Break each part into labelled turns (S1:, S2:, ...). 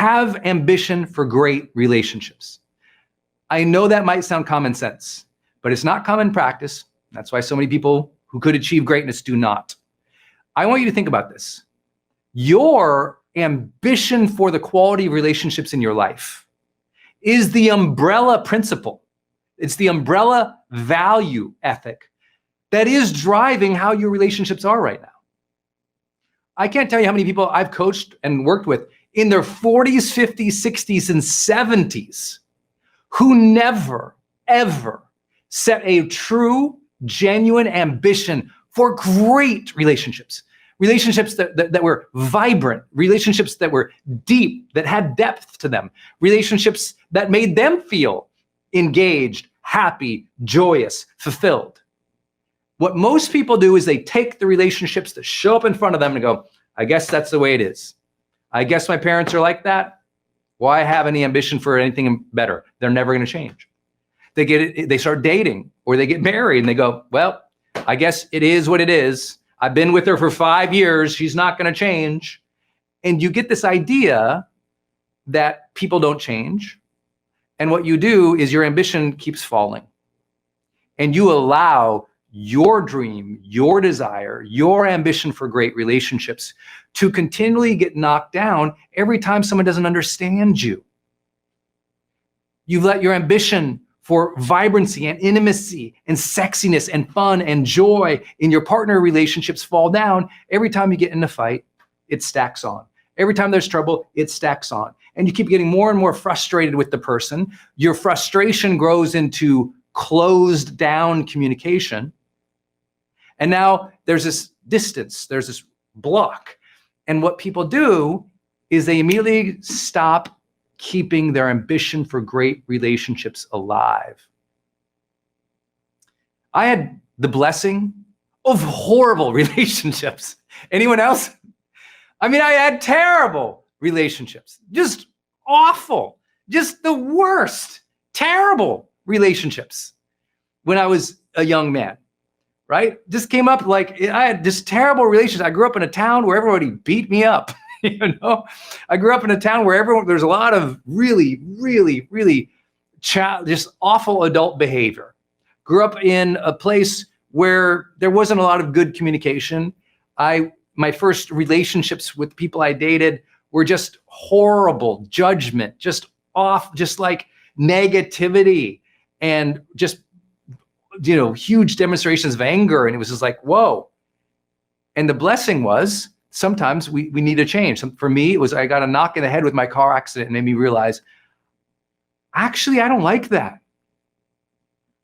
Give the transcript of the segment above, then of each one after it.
S1: have ambition for great relationships. I know that might sound common sense, but it's not common practice. That's why so many people who could achieve greatness do not. I want you to think about this. Your ambition for the quality of relationships in your life is the umbrella principle. It's the umbrella value ethic that is driving how your relationships are right now. I can't tell you how many people I've coached and worked with in their 40s, 50s, 60s, and 70s who never, ever set a true, genuine ambition for great relationships. Relationships that were vibrant, relationships that were deep, that had depth to them, relationships that made them feel engaged, happy, joyous, fulfilled. What most people do is they take the relationships that show up in front of them and go, I guess that's the way it is. I guess my parents are like that. Why have any ambition for anything better? They're never going to change. They start dating or they get married and they go, well, I guess it is what it is. I've been with her for 5 years. She's not going to change. And you get this idea that people don't change. And what you do is your ambition keeps falling. And you allow your dream, your desire, your ambition for great relationships to continually get knocked down every time someone doesn't understand you. You've let your ambition for vibrancy and intimacy and sexiness and fun and joy in your partner relationships fall down. Every time you get in a fight, it stacks on. Every time there's trouble, it stacks on. And you keep getting more and more frustrated with the person. Your frustration grows into closed down communication. And now there's this distance, there's this block. And what people do is they immediately stop keeping their ambition for great relationships alive. I had the blessing of horrible relationships. Anyone else? I mean, I had terrible relationships, just awful, just the worst, terrible relationships when I was a young man, right? Just came up like I had just terrible relations. I grew up in a town where everybody beat me up. You know, I grew up in a town where there's a lot of really, really, really just awful adult behavior. Grew up in a place where there wasn't a lot of good communication. My first relationships with people I dated were just horrible judgment, just off, just like negativity and just, you know, huge demonstrations of anger. And it was just like, whoa. And the blessing was, sometimes we need a change. For me, it was I got a knock in the head with my car accident and made me realize, actually, I don't like that.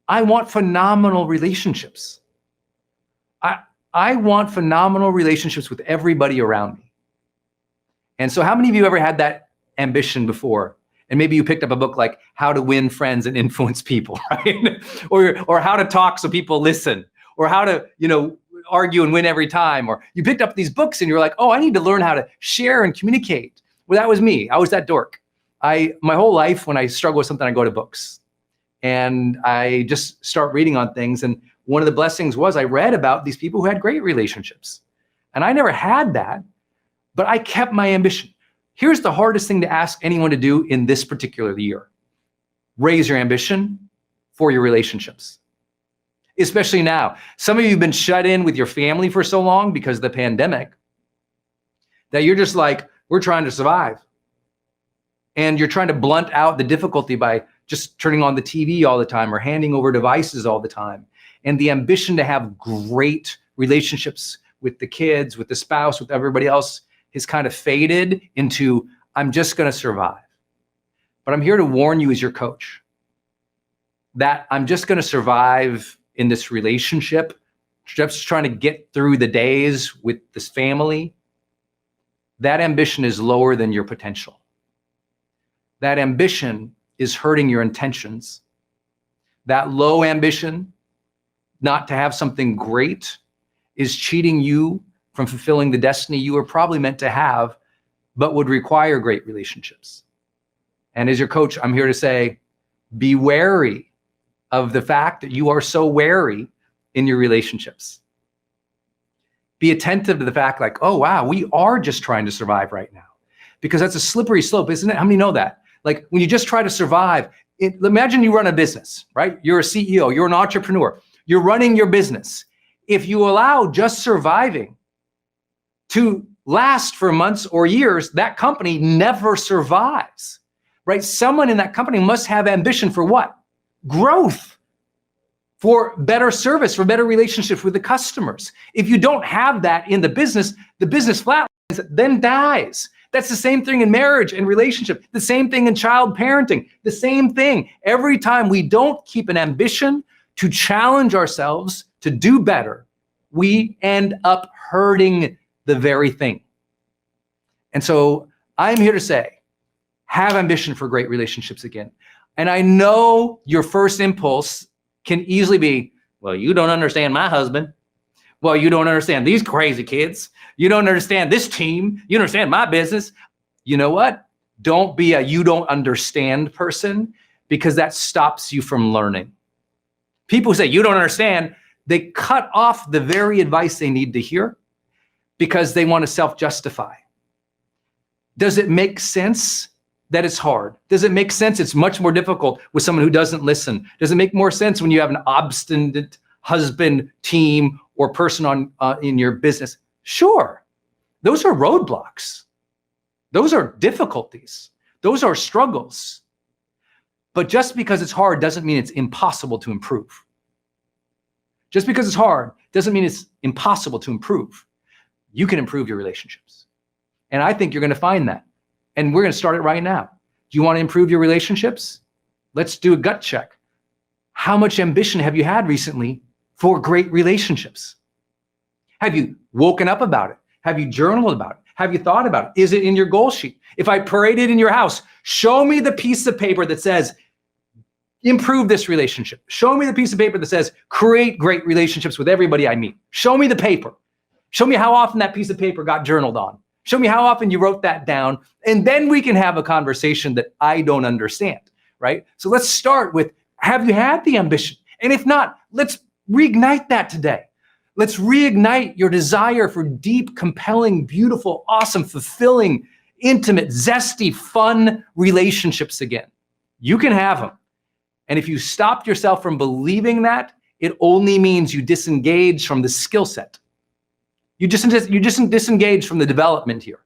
S1: I want phenomenal relationships. I want phenomenal relationships with everybody around me. And so how many of you ever had that ambition before? And maybe you picked up a book like How to Win Friends and Influence People, right? or How to Talk So People Listen, or How to, you know, argue and win every time, or you picked up these books and you're like, oh, I need to learn how to share and communicate. Well, that was me. I was that dork. My whole life, when I struggle with something, I go to books and I just start reading on things. And one of the blessings was I read about these people who had great relationships. And I never had that, but I kept my ambition. Here's the hardest thing to ask anyone to do in this particular year. Raise your ambition for your relationships. Especially now. Some of you have been shut in with your family for so long because of the pandemic that you're just like, we're trying to survive. And you're trying to blunt out the difficulty by just turning on the TV all the time or handing over devices all the time. And the ambition to have great relationships with the kids, with the spouse, with everybody else has kind of faded into, I'm just going to survive. But I'm here to warn you as your coach that I'm just going to survive in this relationship, just trying to get through the days with this family. That ambition is lower than your potential. That ambition is hurting your intentions. That low ambition, not to have something great, is cheating you from fulfilling the destiny you were probably meant to have, but would require great relationships. And as your coach, I'm here to say, be wary of the fact that you are so wary in your relationships. Be attentive to the fact like, oh, wow, we are just trying to survive right now. because that's a slippery slope, isn't it? How many know that? Like when you just try to survive, imagine you run a business, right? You're a CEO, you're an entrepreneur, you're running your business. If you allow just surviving to last for months or years, that company never survives, right? Someone in that company must have ambition for what? Growth, for better service, for better relationships with the customers. If you don't have that in the business flatlines, then dies. That's the same thing in marriage and relationship, the same thing in child parenting, the same thing. Every time we don't keep an ambition to challenge ourselves to do better, we end up hurting the very thing. And so I'm here to say, have ambition for great relationships again. And I know your first impulse can easily be, well, you don't understand my husband. Well, you don't understand these crazy kids. You don't understand this team. You don't understand my business. You know what? Don't be a you don't understand person, because that stops you from learning. People who say you don't understand, they cut off the very advice they need to hear because they want to self-justify. Does it make sense that it's hard? Does it make sense it's much more difficult with someone who doesn't listen? Does it make more sense when you have an obstinate husband, team, or person in your business? Sure. Those are roadblocks. Those are difficulties. Those are struggles. But just because it's hard doesn't mean it's impossible to improve. Just because it's hard doesn't mean it's impossible to improve. You can improve your relationships. And I think you're going to find that. And we're going to start it right now. Do you want to improve your relationships? Let's do a gut check. How much ambition have you had recently for great relationships? Have you woken up about it? Have you journaled about it? Have you thought about it? Is it in your goal sheet? If I parade it in your house, show me the piece of paper that says, improve this relationship. Show me the piece of paper that says, create great relationships with everybody I meet. Show me the paper. Show me how often that piece of paper got journaled on. Show me how often you wrote that down. And then we can have a conversation that I don't understand, right? So let's start with, have you had the ambition? And if not, let's reignite that today. Let's reignite your desire for deep, compelling, beautiful, awesome, fulfilling, intimate, zesty, fun relationships again. You can have them. And if you stopped yourself from believing that, it only means you disengage from the skill set. You just disengage from the development here.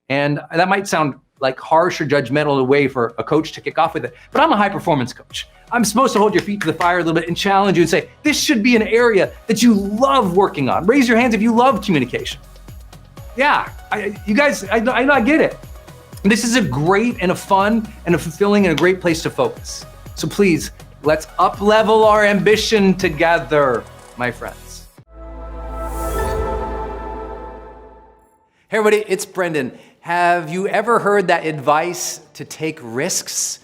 S1: And that might sound like harsh or judgmental in a way for a coach to kick off with it, but I'm a high performance coach. I'm supposed to hold your feet to the fire a little bit and challenge you and say, this should be an area that you love working on. Raise your hands if you love communication. Yeah, you guys, I know I get it. This is a great and a fun and a fulfilling and a great place to focus. So please, let's up-level our ambition together, my friends. Hey everybody, it's Brendon. Have you ever heard that advice to take risks,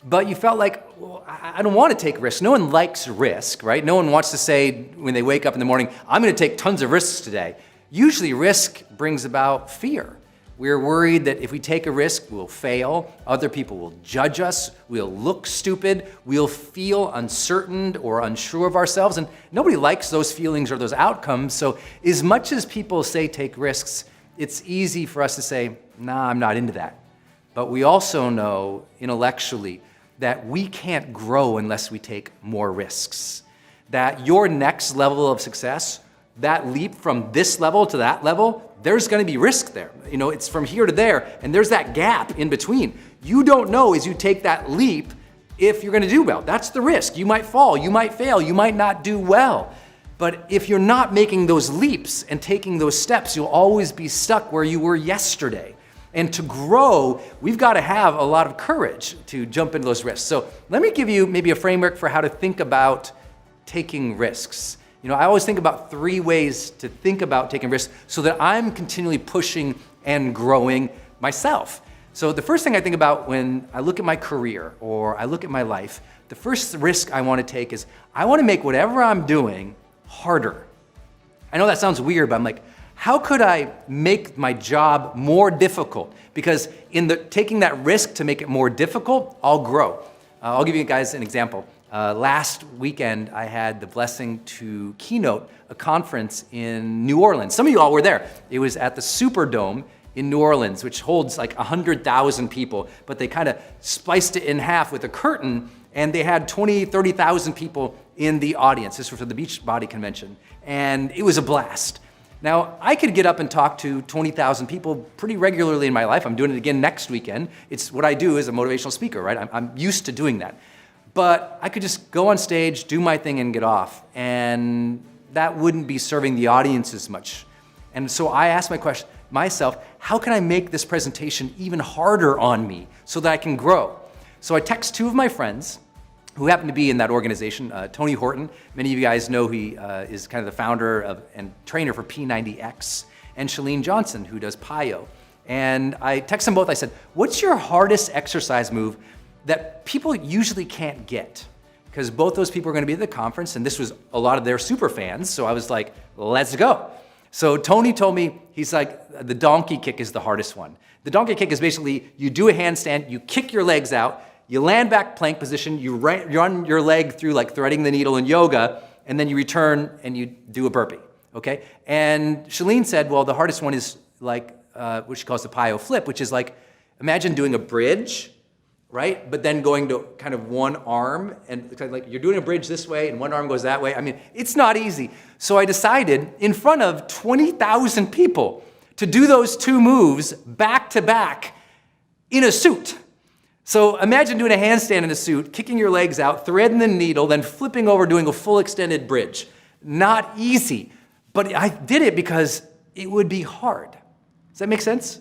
S1: but you felt like, well, I don't want to take risks. No one likes risk, right? No one wants to say when they wake up in the morning, I'm going to take tons of risks today. Usually risk brings about fear. We're worried that if we take a risk, we'll fail. Other people will judge us. We'll look stupid. We'll feel uncertain or unsure of ourselves. And nobody likes those feelings or those outcomes. So as much as people say take risks, it's easy for us to say, nah, I'm not into that. But we also know intellectually that we can't grow unless we take more risks. That your next level of success, that leap from this level to that level, there's gonna be risk there. You know, it's from here to there, and there's that gap in between. You don't know as you take that leap if you're gonna do well. That's the risk. You might fall, you might fail, you might not do well. But if you're not making those leaps and taking those steps, you'll always be stuck where you were yesterday. And to grow, we've got to have a lot of courage to jump into those risks. So let me give you maybe a framework for how to think about taking risks. You know, I always think about 3 ways to think about taking risks so that I'm continually pushing and growing myself. So the first thing I think about when I look at my career or I look at my life, the first risk I want to take is I want to make whatever I'm doing harder. I know that sounds weird, but I'm like, how could I make my job more difficult? Because in taking that risk to make it more difficult, I'll grow. I'll give you guys an example. Last weekend, I had the blessing to keynote a conference in New Orleans. Some of you all were there. It was at the Superdome in New Orleans, which holds like 100,000 people, but they kind of spliced it in half with a curtain, and they had 20, 30,000 people in the audience. This was for the Beachbody Convention, and it was a blast. Now, I could get up and talk to 20,000 people pretty regularly in my life. I'm doing it again next weekend. It's what I do as a motivational speaker, right? I'm used to doing that. But I could just go on stage, do my thing, and get off, and that wouldn't be serving the audience as much. And so I asked myself, how can I make this presentation even harder on me so that I can grow? So I text two of my friends who happen to be in that organization, Tony Horton. Many of you guys know he is kind of the founder and trainer for P90X, and Chalene Johnson, who does PIO. And I text them both, I said, what's your hardest exercise move that people usually can't get? Because both those people are gonna be at the conference, and this was a lot of their super fans, so I was like, let's go. So Tony told me, he's like, the donkey kick is the hardest one. The donkey kick is basically, you do a handstand, you kick your legs out, you land back plank position, you run your leg through like threading the needle in yoga, and then you return and you do a burpee, okay? And Chalene said, well, the hardest one is like, what she calls the PIO flip, which is like, imagine doing a bridge, right? But then going to kind of one arm, and kind of like you're doing a bridge this way and one arm goes that way. I mean, it's not easy. So I decided in front of 20,000 people to do those two moves back to back in a suit. So imagine doing a handstand in a suit, kicking your legs out, threading the needle, then flipping over, doing a full extended bridge. Not easy, but I did it because it would be hard. Does that make sense?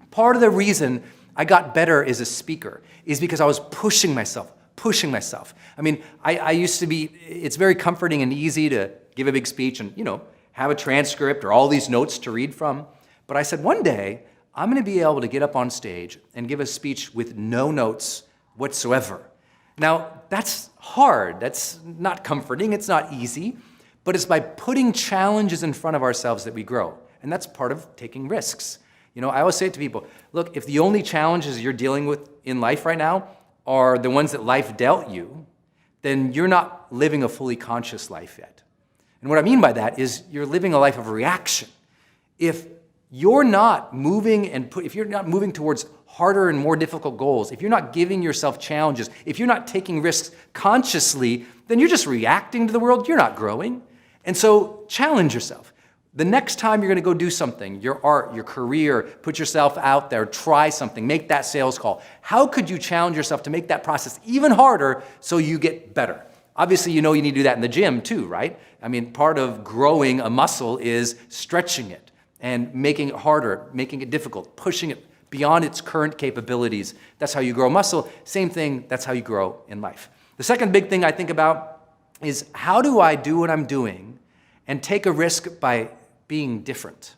S1: Part of the reason I got better as a speaker is because I was pushing myself. I mean, I used to be, it's very comforting and easy to give a big speech and, have a transcript or all these notes to read from. But I said, one day, I'm gonna be able to get up on stage and give a speech with no notes whatsoever. Now, that's hard. That's not comforting. It's not easy. But it's by putting challenges in front of ourselves that we grow. And that's part of taking risks. I always say it to people, look, if the only challenges you're dealing with in life right now are the ones that life dealt you, then you're not living a fully conscious life yet. And what I mean by that is you're living a life of reaction. If you're not moving if you're not moving towards harder and more difficult goals, if you're not giving yourself challenges, if you're not taking risks consciously, then you're just reacting to the world, you're not growing. And so challenge yourself. The next time you're gonna go do something, your art, your career, put yourself out there, try something, make that sales call. How could you challenge yourself to make that process even harder so you get better? Obviously, you need to do that in the gym too, right? I mean, part of growing a muscle is stretching it and making it harder, making it difficult, pushing it beyond its current capabilities. That's how you grow muscle. Same thing, that's how you grow in life. The second big thing I think about is how do I do what I'm doing and take a risk by being different,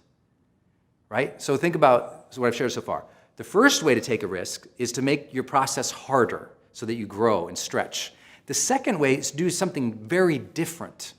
S1: right? So think about what I've shared so far. The first way to take a risk is to make your process harder so that you grow and stretch. The second way is to do something very different.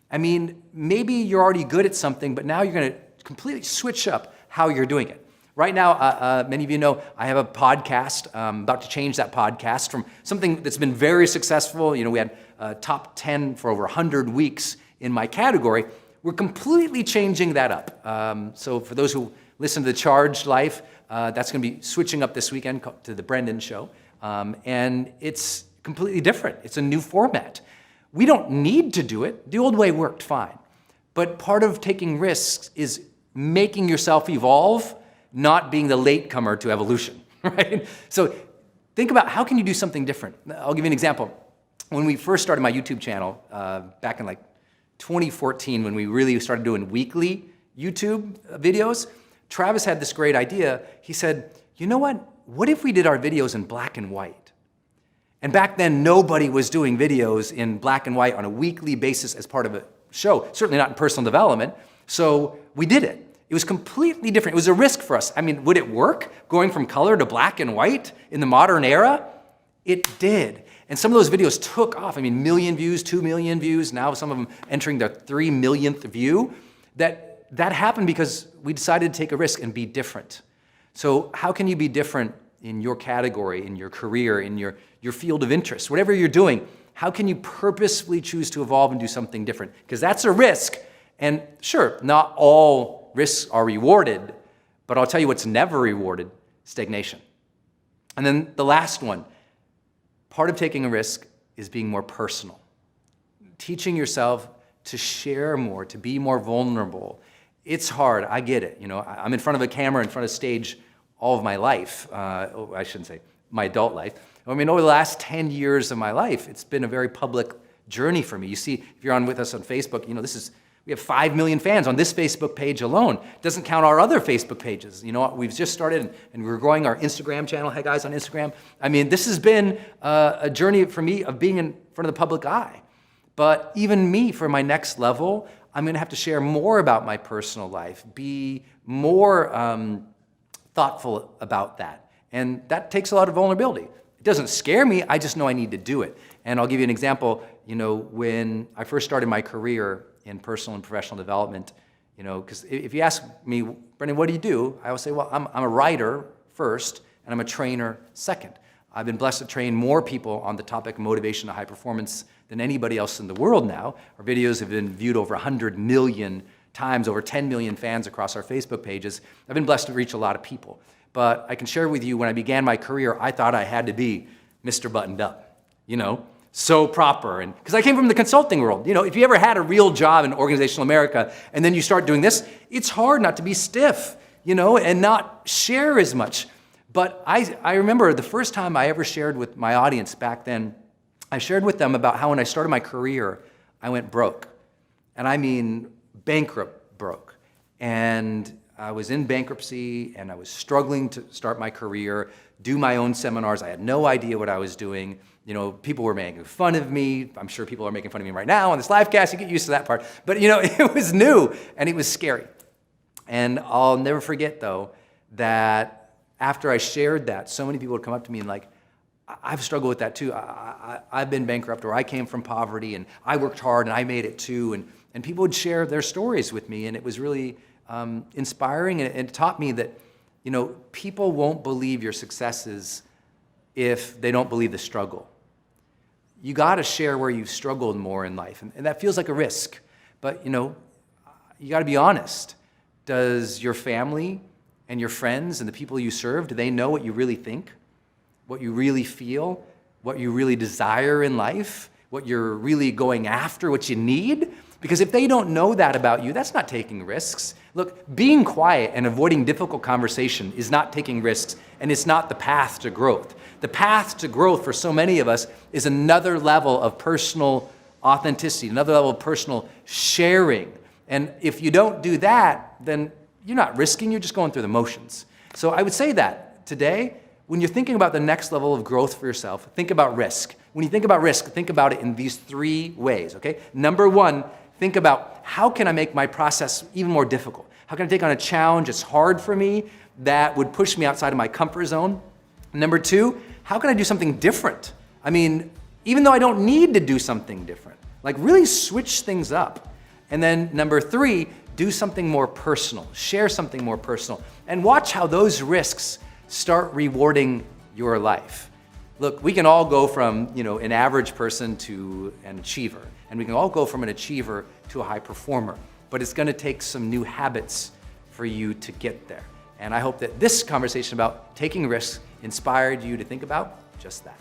S1: I mean, maybe you're already good at something, but now you're gonna completely switch up how you're doing it. Right now, many of you know, I have a podcast. I'm about to change that podcast from something that's been very successful. We had top 10 for over 100 weeks in my category. We're completely changing that up. So for those who listen to the Charged Life, that's gonna be switching up this weekend to the Brendon Show. And it's completely different. It's a new format. We don't need to do it. The old way worked fine. But part of taking risks is making yourself evolve, not being the latecomer to evolution, right? So think about how can you do something different? I'll give you an example. When we first started my YouTube channel, back in like 2014, when we really started doing weekly YouTube videos, Travis had this great idea. He said, you know what? What if we did our videos in black and white? And back then, nobody was doing videos in black and white on a weekly basis as part of a show, certainly not in personal development. So we did it. It was completely different. It was a risk for us. I mean, would it work going from color to black and white in the modern era? It did. And some of those videos took off. I mean, million views, 2 million views, now some of them entering their 3 millionth view. That happened because we decided to take a risk and be different. So how can you be different in your category, in your career, in your field of interest, whatever you're doing? How can you purposefully choose to evolve and do something different? Because that's a risk. And sure, not all risks are rewarded, But I'll tell you what's never rewarded: stagnation. And then the last one, part of taking a risk is being more personal. Teaching yourself to share more, to be more vulnerable. It's hard, I get it. I'm in front of a camera, in front of stage all of my life. I shouldn't say my adult life. I mean, over the last 10 years of my life, it's been a very public journey for me. You see, if you're on with us on Facebook, we have 5 million fans on this Facebook page alone. Doesn't count our other Facebook pages. We've just started and we're growing our Instagram channel. Hey guys on Instagram. I mean, this has been a journey for me of being in front of the public eye. But even me, for my next level, I'm gonna have to share more about my personal life, be more thoughtful about that. And that takes a lot of vulnerability. It doesn't scare me, I just know I need to do it. And I'll give you an example. When I first started my career in personal and professional development, because if you ask me, Brendon, what do you do? I always say, well, I'm a writer first, and I'm a trainer second. I've been blessed to train more people on the topic of motivation to high performance than anybody else in the world now. Our videos have been viewed over 100 million times, over 10 million fans across our Facebook pages. I've been blessed to reach a lot of people. But I can share with you, when I began my career, I thought I had to be Mr. Buttoned Up, so proper. And because I came from the consulting world. If you ever had a real job in organizational America and then you start doing this, it's hard not to be stiff, and not share as much. But I remember the first time I ever shared with my audience back then, I shared with them about how when I started my career, I went broke. And I mean bankrupt broke. And I was in bankruptcy and I was struggling to start my career, do my own seminars. I had no idea what I was doing. People were making fun of me. I'm sure people are making fun of me right now on this live cast. You get used to that part. But it was new and it was scary. And I'll never forget though, that after I shared that, so many people would come up to me and like, I've struggled with that too. I've been bankrupt, or I came from poverty and I worked hard and I made it too. And people would share their stories with me, and it was really inspiring, and it taught me that people won't believe your successes if they don't believe the struggle. You got to share where you've struggled more in life, and that feels like a risk. But you got to be honest. Does your family and your friends and the people you serve, do they know what you really think, what you really feel, what you really desire in life, what you're really going after, what you need? Because if they don't know that about you, that's not taking risks. Look, being quiet and avoiding difficult conversation is not taking risks, and it's not the path to growth. The path to growth for so many of us is another level of personal authenticity, another level of personal sharing. And if you don't do that, then you're not risking, you're just going through the motions. So I would say that today, when you're thinking about the next level of growth for yourself, think about risk. When you think about risk, think about it in these 3 ways, okay? Number 1, think about how can I make my process even more difficult? How can I take on a challenge that's hard for me, that would push me outside of my comfort zone? Number 2, how can I do something different? I mean, even though I don't need to do something different, like really switch things up. And then number 3, do something more personal, share something more personal, and watch how those risks start rewarding your life. Look, we can all go from an average person to an achiever, and we can all go from an achiever to a high performer, but it's gonna take some new habits for you to get there. And I hope that this conversation about taking risks inspired you to think about just that.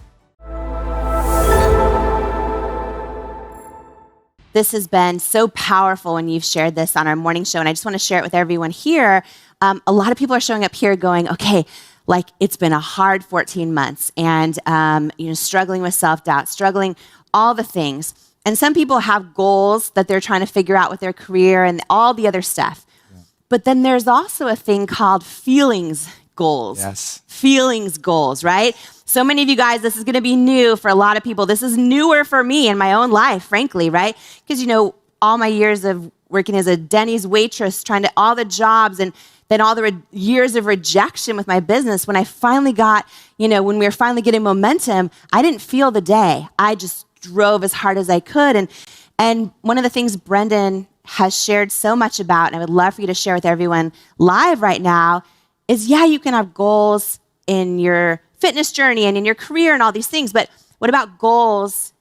S2: This has been so powerful when you've shared this on our morning show, and I just want to share it with everyone here. A lot of people are showing up here going, okay, like it's been a hard 14 months and struggling with self-doubt, struggling all the things. And some people have goals that they're trying to figure out with their career and all the other stuff. Yeah. But then there's also a thing called feelings goals. Yes. Feelings goals, right? So many of you guys, this is going to be new for a lot of people. This is newer for me in my own life, frankly, right? Because, all my years of working as a Denny's waitress, trying to all the jobs, and then all the years of rejection with my business, when I finally got, when we were finally getting momentum, I didn't feel the day. I just drove as hard as I could. And one of the things Brendon has shared so much about, and I would love for you to share with everyone live right now, is you can have goals in your fitness journey and in your career and all these things, but what about goals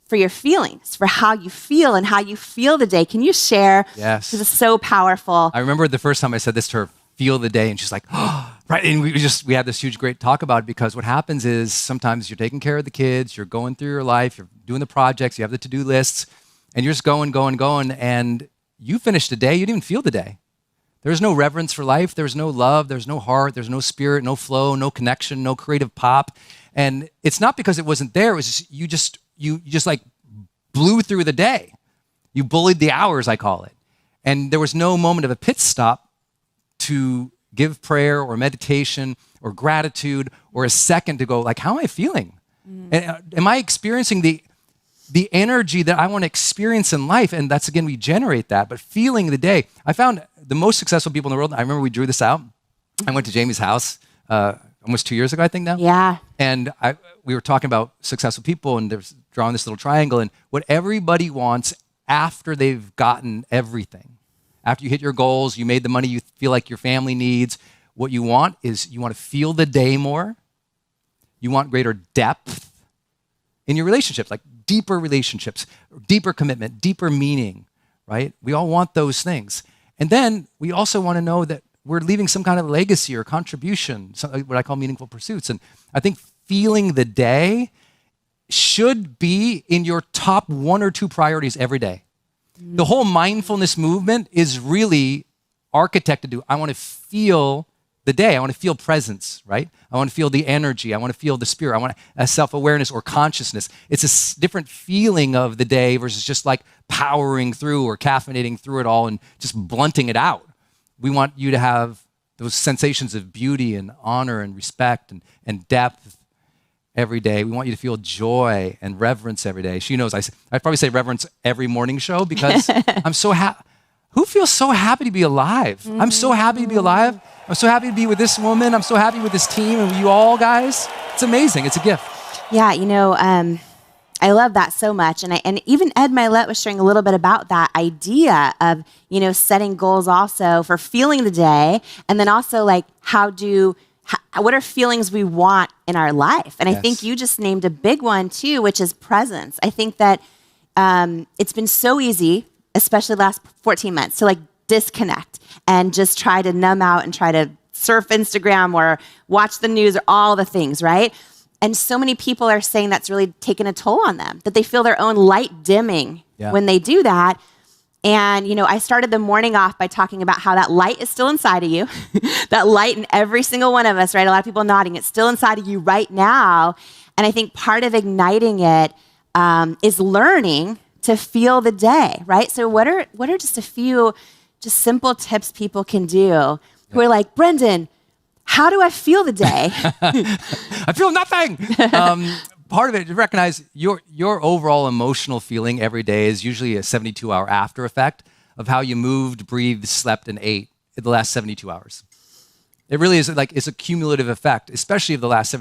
S2: for your feelings, for how you feel and how you feel the day? Can you share?
S3: Yes.
S2: This is so powerful.
S3: I remember the first time I said this to her
S1: feel the day. And she's like, oh, right. And we had this huge, great talk about it, because what happens is sometimes you're taking care of the kids, you're going through your life, you're doing the projects, you have the to-do lists, and you're just going, and you finish the day, you didn't even feel the day. There's no reverence for life. There's no love. There's no heart. There's no spirit, no flow, no connection, no creative pop. And it's not because it wasn't there. It was just, you just like blew through the day. You bullied the hours, I call it. And there was no moment of a pit stop to give prayer or meditation or gratitude or a second to go like, how am I feeling? And, am I experiencing the energy that I want to experience in life? And that's, again, we generate that, but feeling the day. I found the most successful people in the world, I remember we drew this out. I went to Jamie's house almost 2 years ago, I think now.
S2: Yeah.
S1: And we were talking about successful people, and there's drawing this little triangle, and what everybody wants after they've gotten everything. After you hit your goals, you made the money you feel like your family needs, what you want is you want to feel the day more. You want greater depth in your relationships, like deeper relationships, deeper commitment, deeper meaning, right? We all want those things. And then we also want to know that we're leaving some kind of legacy or contribution, what I call meaningful pursuits. And I think feeling the day should be in your top 1 or 2 priorities every day. The whole mindfulness movement is really architected to, I want to feel the day. I want to feel presence, right? I want to feel the energy. I want to feel the spirit. I want a self-awareness or consciousness. It's a different feeling of the day versus just like powering through or caffeinating through it all and just blunting it out. We want you to have those sensations of beauty and honor and respect and depth every day. We want you to feel joy and reverence every day. She knows I probably say reverence every morning show because I'm so happy. Who feels so happy to be alive? I'm so happy to be alive. I'm so happy to be with this woman. I'm so happy with this team and with you all guys. It's amazing. It's a gift.
S2: Yeah, I love that so much. And even Ed Milet was sharing a little bit about that idea of, setting goals also for feeling the day. And then also like what are feelings we want in our life? And I think you just named a big one too, which is presence. I think that it's been so easy, especially the last 14 months, to like disconnect and just try to numb out and try to surf Instagram or watch the news or all the things, right? And so many people are saying that's really taken a toll on them, that they feel their own light dimming when they do that. And, I started the morning off by talking about how that light is still inside of you, that light in every single one of us, right? A lot of people nodding, it's still inside of you right now. And I think part of igniting it is learning to feel the day, right? So what are just a few just simple tips people can do who are like, Brendon, how do I feel the day?
S1: I feel nothing. Part of it, to recognize your overall emotional feeling every day is usually a 72-hour after effect of how you moved, breathed, slept, and ate in the last 72 hours. It really is like, it's a cumulative effect, especially of the last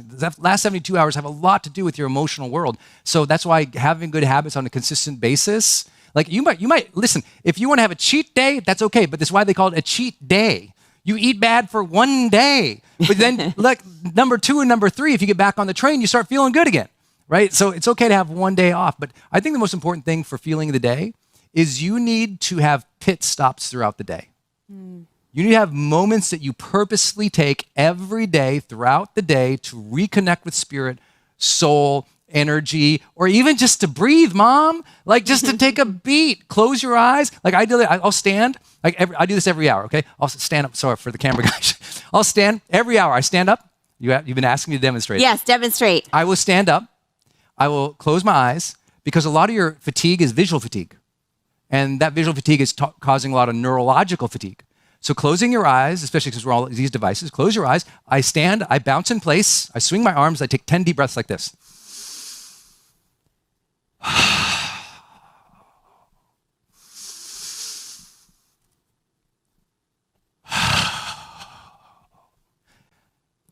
S1: 72 hours have a lot to do with your emotional world. So that's why having good habits on a consistent basis, like you might, listen, if you want to have a cheat day, that's okay, but that's why they call it a cheat day. You eat bad for one day, but then like number 2 and number 3, if you get back on the train, you start feeling good again, right? So it's okay to have one day off, but I think the most important thing for feeling the day is you need to have pit stops throughout the day. You need to have moments that you purposely take every day throughout the day to reconnect with spirit, soul, energy, or even just to breathe, Mom. Like just to take a beat, close your eyes. Like I'll stand. I do this every hour, okay? I'll stand up. Sorry for the camera guys. I'll stand every hour. I stand up. You've been asking me to demonstrate.
S2: Yes, demonstrate.
S1: I will stand up. I will close my eyes because a lot of your fatigue is visual fatigue. And that visual fatigue is causing a lot of neurological fatigue. So closing your eyes, especially because we're all these devices, close your eyes. I stand, I bounce in place, I swing my arms, I take 10 deep breaths like this.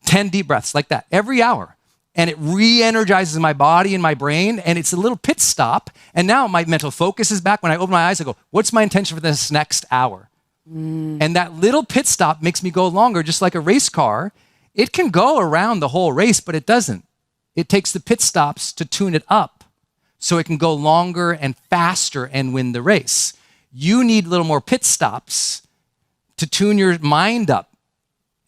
S1: 10 deep breaths like that every hour. And it re-energizes my body and my brain, and it's a little pit stop. And now my mental focus is back. When I open my eyes, I go, what's my intention for this next hour? And that little pit stop makes me go longer, just like a race car. It can go around the whole race, but it doesn't. It takes the pit stops to tune it up so it can go longer and faster and win the race. You need a little more pit stops to tune your mind up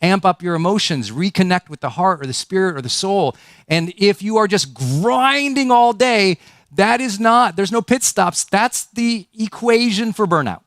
S1: amp up your emotions, reconnect with the heart or the spirit or the soul. And if you are just grinding all day, there's no pit stops. That's the equation for burnout.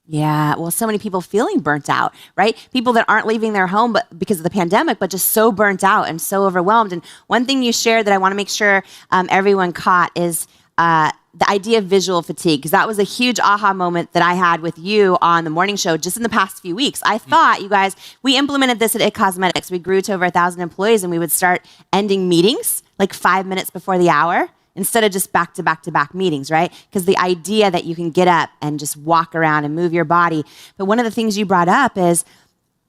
S2: Yeah, well, so many people feeling burnt out, right? People that aren't leaving their home but because of the pandemic, but just so burnt out and so overwhelmed. And one thing you shared that I want to make sure everyone caught is the idea of visual fatigue, because that was a huge aha moment that I had with you on the morning show just in the past few weeks. I thought, you guys, we implemented this at IT Cosmetics. We grew to over 1,000 employees, and we would start ending meetings like 5 minutes before the hour, instead of just back-to-back-to-back meetings, right? Because the idea that you can get up and just walk around and move your body. But one of the things you brought up is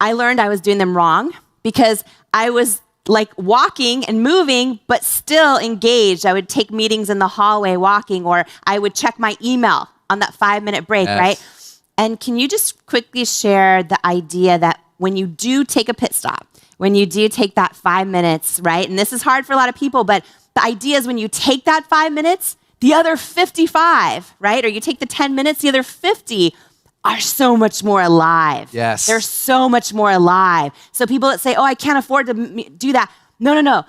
S2: I learned I was doing them wrong because I was like walking and moving, but still engaged. I would take meetings in the hallway walking, or I would check my email on that 5-minute break,
S1: yes.
S2: right? And can you just quickly share the idea that when you do take a pit stop, when you do take that 5 minutes, right? And this is hard for a lot of people, but the idea is when you take that 5 minutes, the other 55, right? Or you take the 10 minutes, the other 50 are so much more alive.
S1: Yes.
S2: They're so much more alive. So people that say, oh, I can't afford to do that. No.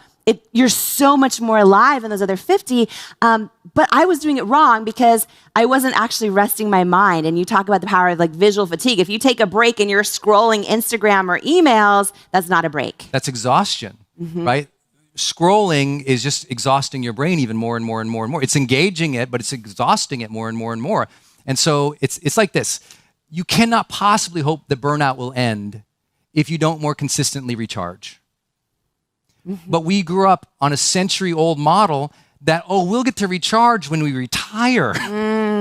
S2: You're so much more alive in those other 50. But I was doing it wrong because I wasn't actually resting my mind. And you talk about the power of like visual fatigue. If you take a break and you're scrolling Instagram or emails, that's not a break.
S1: That's exhaustion, right? Scrolling is just exhausting your brain even more and more and more and more. It's engaging it, but it's exhausting it more and more and more. And so it's like this. You cannot possibly hope that burnout will end if you don't more consistently recharge. But we grew up on a century-old model that, we'll get to recharge when we retire.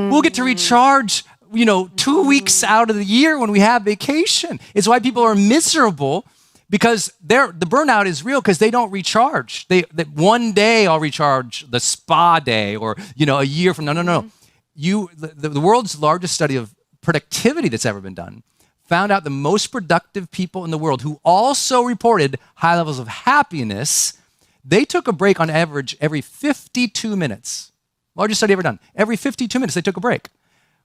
S1: We'll get to recharge, 2 weeks out of the year when we have vacation. It's why people are miserable, because the burnout is real because they don't recharge. That one day I'll recharge, the spa day, or a year from now. No. The world's largest study of productivity that's ever been done found out the most productive people in the world who also reported high levels of happiness, they took a break on average every 52 minutes. Largest study ever done. Every 52 minutes they took a break.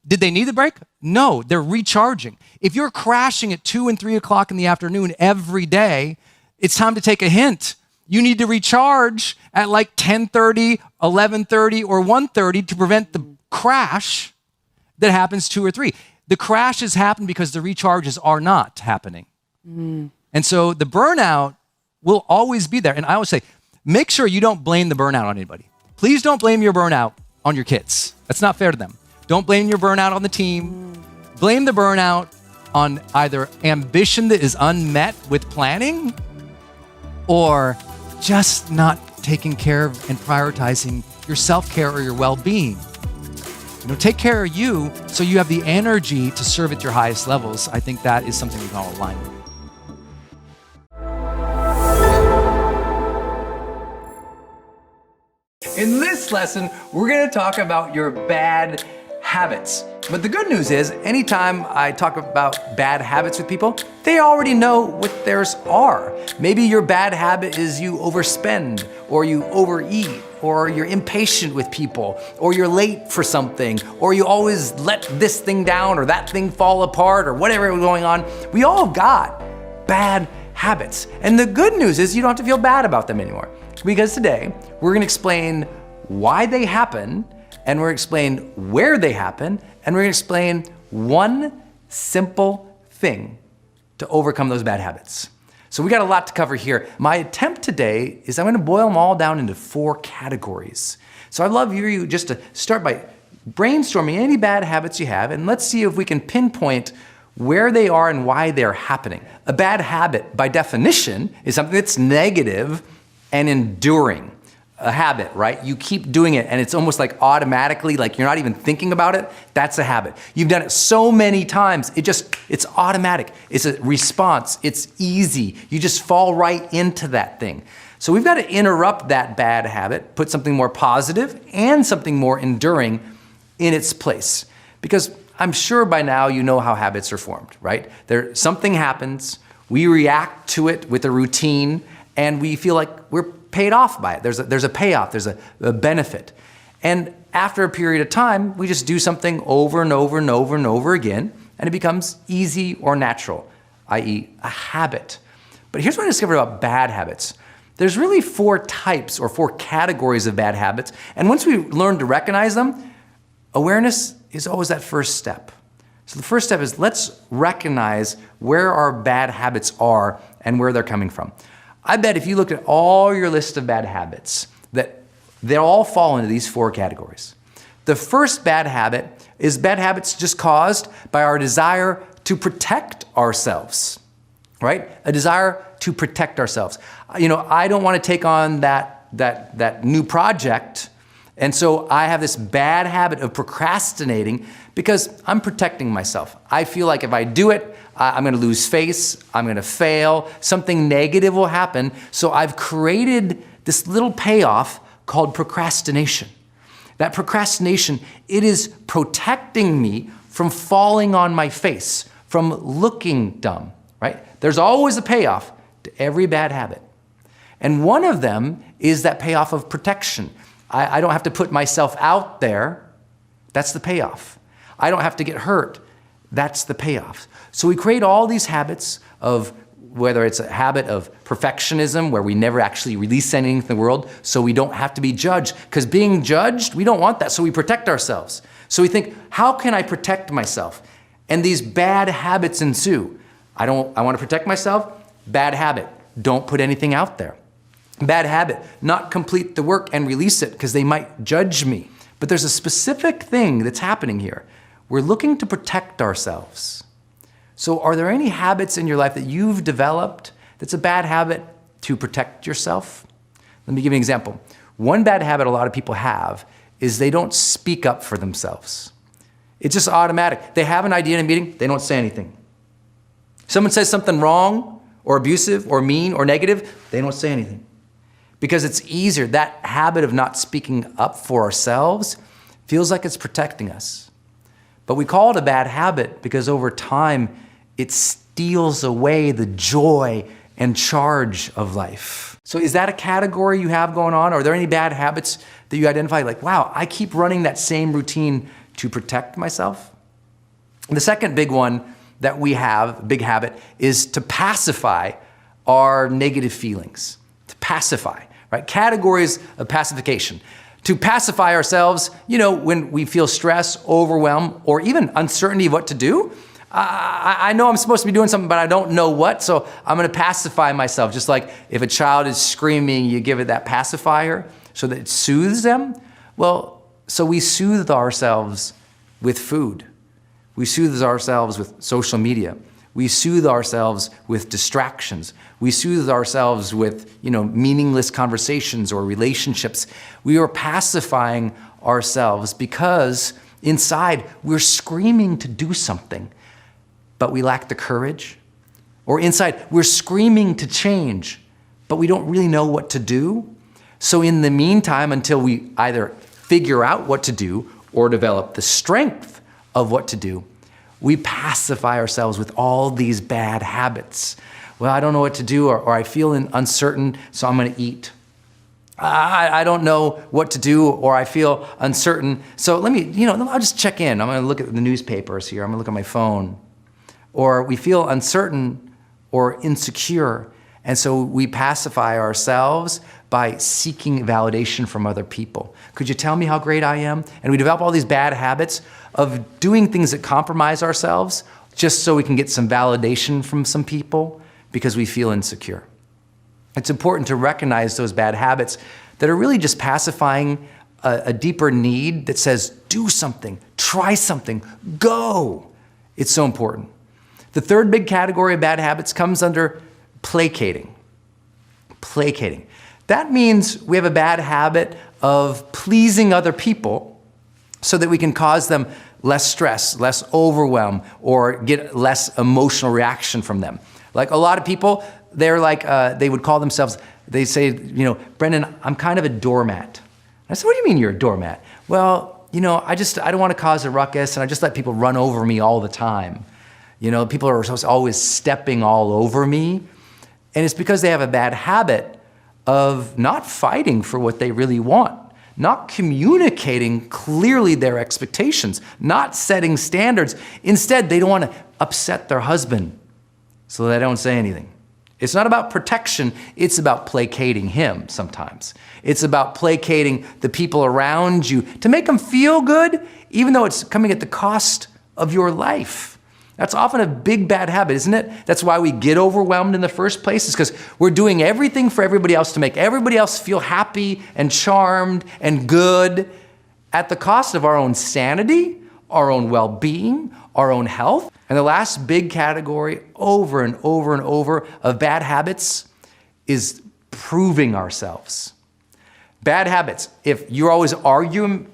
S1: Did they need the break? No, they're recharging. If you're crashing at 2 and 3 o'clock in the afternoon every day, it's time to take a hint. You need to recharge at like 10:30, 11:30, or 1:30 to prevent the crash that happens 2 or 3. The crashes happen because the recharges are not happening. And so the burnout will always be there. And I always say, make sure you don't blame the burnout on anybody. Please don't blame your burnout on your kids. That's not fair to them. Don't blame your burnout on the team. Blame the burnout on either ambition that is unmet with planning or just not taking care of and prioritizing your self-care or your well-being. Take care of you so you have the energy to serve at your highest levels. I think that is something we can all align with. In this lesson, we're going to talk about your bad habits. But the good news is, anytime I talk about bad habits with people, they already know what theirs are. Maybe your bad habit is you overspend, or you overeat, or you're impatient with people, or you're late for something, or you always let this thing down or that thing fall apart, or whatever is going on. We all got bad habits. And the good news is you don't have to feel bad about them anymore. Because today, we're gonna explain why they happen, and we're gonna explain where they happen, and we're gonna explain one simple thing to overcome those bad habits. So we got a lot to cover here. My attempt today is I'm gonna boil them all down into 4 categories. So I'd love you just to start by brainstorming any bad habits you have, and let's see if we can pinpoint where they are and why they're happening. A bad habit, by definition, is something that's negative and enduring. A habit, right? You keep doing it and it's almost like automatically, like you're not even thinking about it. That's a habit. You've done it so many times, it's automatic. It's a response. It's easy. You just fall right into that thing. So we've got to interrupt that bad habit, put something more positive and something more enduring in its place. Because I'm sure by now you know how habits are formed, right? Something happens, we react to it with a routine, and we feel like we're paid off by it. There's a payoff, there's a benefit. And after a period of time, we just do something over and over and over and over again, and it becomes easy or natural, i.e. a habit. But here's what I discovered about bad habits. There's really 4 types or 4 categories of bad habits. And once we learn to recognize them, awareness is always that first step. So the first step is let's recognize where our bad habits are and where they're coming from. I bet if you looked at all your list of bad habits, that they all fall into these 4 categories. The first bad habit is bad habits just caused by our desire to protect ourselves, right? A desire to protect ourselves. I don't want to take on that new project, and so I have this bad habit of procrastinating because I'm protecting myself. I feel like if I do it, I'm going to lose face, I'm going to fail, something negative will happen. So I've created this little payoff called procrastination. That procrastination, it is protecting me from falling on my face, from looking dumb, right? There's always a payoff to every bad habit. And one of them is that payoff of protection. I don't have to put myself out there. That's the payoff. I don't have to get hurt. That's the payoff. So we create all these habits of, whether it's a habit of perfectionism where we never actually release anything to the world so we don't have to be judged. Because being judged, we don't want that, so we protect ourselves. So we think, how can I protect myself? And these bad habits ensue. I want to protect myself. Bad habit. Don't put anything out there. Bad habit. Not complete the work and release it because they might judge me. But there's a specific thing that's happening here. We're looking to protect ourselves. So are there any habits in your life that you've developed that's a bad habit to protect yourself? Let me give you an example. One bad habit a lot of people have is they don't speak up for themselves. It's just automatic. They have an idea in a meeting, they don't say anything. Someone says something wrong or abusive or mean or negative, they don't say anything. Because it's easier. That habit of not speaking up for ourselves feels like it's protecting us. But we call it a bad habit because over time, it steals away the joy and charge of life. So is that a category you have going on? Are there any bad habits that you identify? Like, wow, I keep running that same routine to protect myself. The second big one that we have, big habit, is to pacify our negative feelings. To pacify, right? Categories of pacification. To pacify ourselves, when we feel stress, overwhelm, or even uncertainty of what to do. I know I'm supposed to be doing something, but I don't know what, so I'm going to pacify myself. Just like if a child is screaming, you give it that pacifier so that it soothes them. Well, so we soothe ourselves with food. We soothe ourselves with social media. We soothe ourselves with distractions. We soothe ourselves with, meaningless conversations or relationships. We are pacifying ourselves because inside we're screaming to do something, but we lack the courage. Or inside we're screaming to change, but we don't really know what to do. So in the meantime, until we either figure out what to do or develop the strength of what to do, we pacify ourselves with all these bad habits. Well, I don't know what to do, or I feel uncertain, so I'm going to eat. I don't know what to do, or I feel uncertain, so I'll just check in. I'm going to look at the newspapers here. I'm going to look at my phone. Or we feel uncertain or insecure, and so we pacify ourselves by seeking validation from other people. Could you tell me how great I am? And we develop all these bad habits of doing things that compromise ourselves just so we can get some validation from some people because we feel insecure. It's important to recognize those bad habits that are really just pacifying a deeper need that says, do something, try something, go. It's so important. The third big category of bad habits comes under placating. Placating. That means we have a bad habit of pleasing other people so that we can cause them less stress, less overwhelm, or get less emotional reaction from them. Like a lot of people, they're like, they would call themselves, they say, Brendon, I'm kind of a doormat. I said, what do you mean you're a doormat? Well, I don't want to cause a ruckus, and I just let people run over me all the time. People are always stepping all over me. And it's because they have a bad habit of not fighting for what they really want, not communicating clearly their expectations, not setting standards. Instead, they don't want to upset their husband, so they don't say anything. It's not about protection, it's about placating him sometimes. It's about placating the people around you to make them feel good, even though it's coming at the cost of your life. That's often a big bad habit, isn't it? That's why we get overwhelmed in the first place, is because we're doing everything for everybody else to make everybody else feel happy and charmed and good at the cost of our own sanity, our own well-being, our own health. And the last big category over and over and over of bad habits is proving ourselves. Bad habits. If you're always arguing,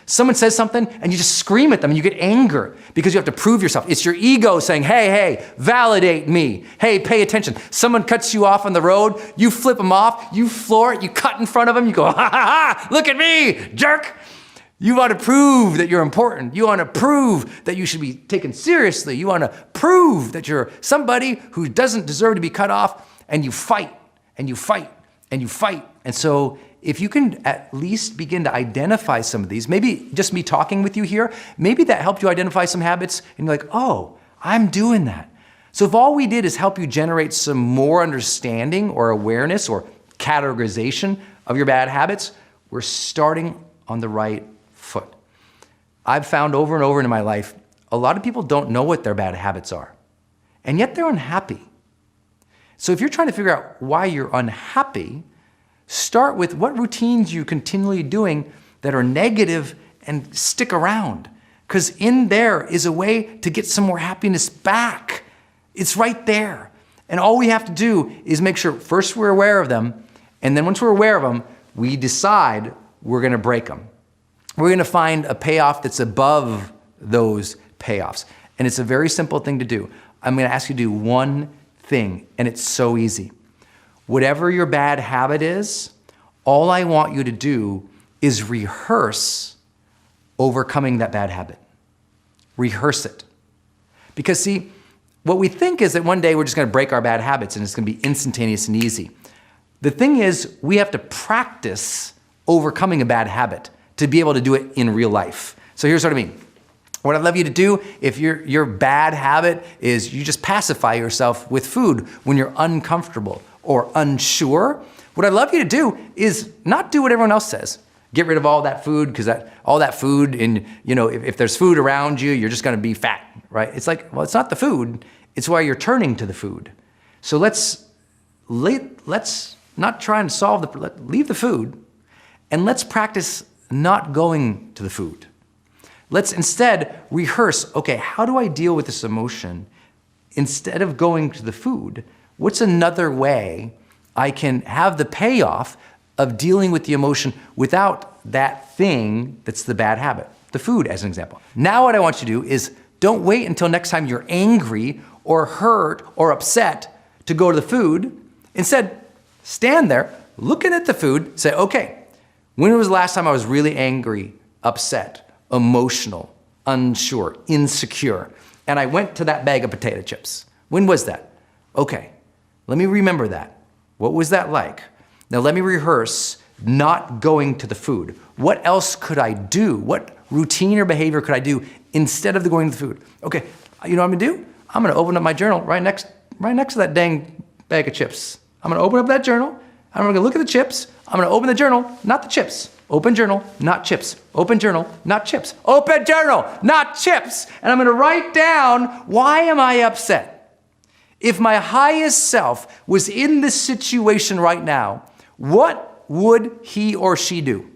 S1: someone says something and you just scream at them and you get anger because you have to prove yourself. It's your ego saying, hey, validate me. Hey, pay attention. Someone cuts you off on the road, you flip them off, you floor it, you cut in front of them, you go, ha, look at me, jerk. You want to prove that you're important. You want to prove that you should be taken seriously. You want to prove that you're somebody who doesn't deserve to be cut off, and you fight, and you fight, and you fight. And so if you can at least begin to identify some of these, maybe just me talking with you here, maybe that helped you identify some habits, and you're like, oh, I'm doing that. So if all we did is help you generate some more understanding or awareness or categorization of your bad habits, we're starting on the right foot. I've found over and over in my life, a lot of people don't know what their bad habits are, and yet they're unhappy. So if you're trying to figure out why you're unhappy, start with what routines you're continually doing that are negative and stick around, because in there is a way to get some more happiness back. It's right there. And all we have to do is make sure first we're aware of them, and then once we're aware of them, we decide we're going to break them. We're going to find a payoff that's above those payoffs. And it's a very simple thing to do. I'm going to ask you to do one thing, and it's so easy. Whatever your bad habit is, all I want you to do is rehearse overcoming that bad habit. Rehearse it. Because see, what we think is that one day we're just going to break our bad habits and it's going to be instantaneous and easy. The thing is, we have to practice overcoming a bad habit to be able to do it in real life. So here's what I mean. What I'd love you to do, if your bad habit is you just pacify yourself with food when you're uncomfortable or unsure, what I'd love you to do is not do what everyone else says. Get rid of all that food, because all that food, and if there's food around you, you're just gonna be fat, right? It's like, well, it's not the food, it's why you're turning to the food. So let's not try and leave the food, and let's practice not going to the food. Let's instead rehearse, okay, how do I deal with this emotion? Instead of going to the food, what's another way I can have the payoff of dealing with the emotion without that thing that's the bad habit, the food as an example. Now what I want you to do is don't wait until next time you're angry or hurt or upset to go to the food. Instead, stand there, looking at the food, say, okay, when was the last time I was really angry, upset, emotional, unsure, insecure, and I went to that bag of potato chips? When was that? Okay, let me remember that. What was that like? Now let me rehearse not going to the food. What else could I do? What routine or behavior could I do instead of going to the food? Okay, you know what I'm gonna do? I'm gonna open up my journal right next to that dang bag of chips. I'm gonna open up that journal, I'm gonna look at the chips, I'm gonna open the journal, not the chips. Open journal, not chips. Open journal, not chips. Open journal, not chips. And I'm gonna write down, why am I upset? If my highest self was in this situation right now, what would he or she do?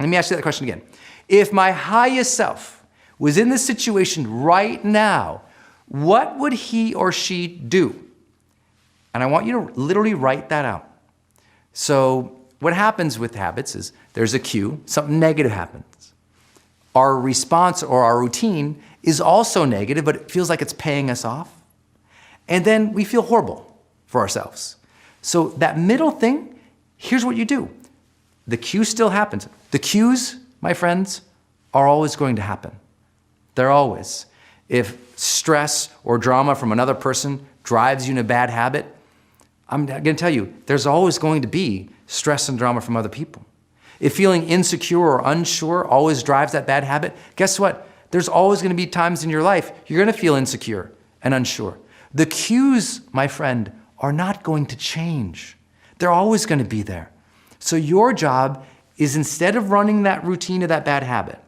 S1: Let me ask you that question again. If my highest self was in this situation right now, what would he or she do? And I want you to literally write that out. So what happens with habits is there's a cue, something negative happens. Our response or our routine is also negative, but it feels like it's paying us off. And then we feel horrible for ourselves. So that middle thing, here's what you do. The cue still happens. The cues, my friends, are always going to happen. They're always. If stress or drama from another person drives you in a bad habit, I'm going to tell you, there's always going to be stress and drama from other people. If feeling insecure or unsure always drives that bad habit, guess what? There's always going to be times in your life you're going to feel insecure and unsure. The cues, my friend, are not going to change. They're always going to be there. So your job is, instead of running that routine of that bad habit,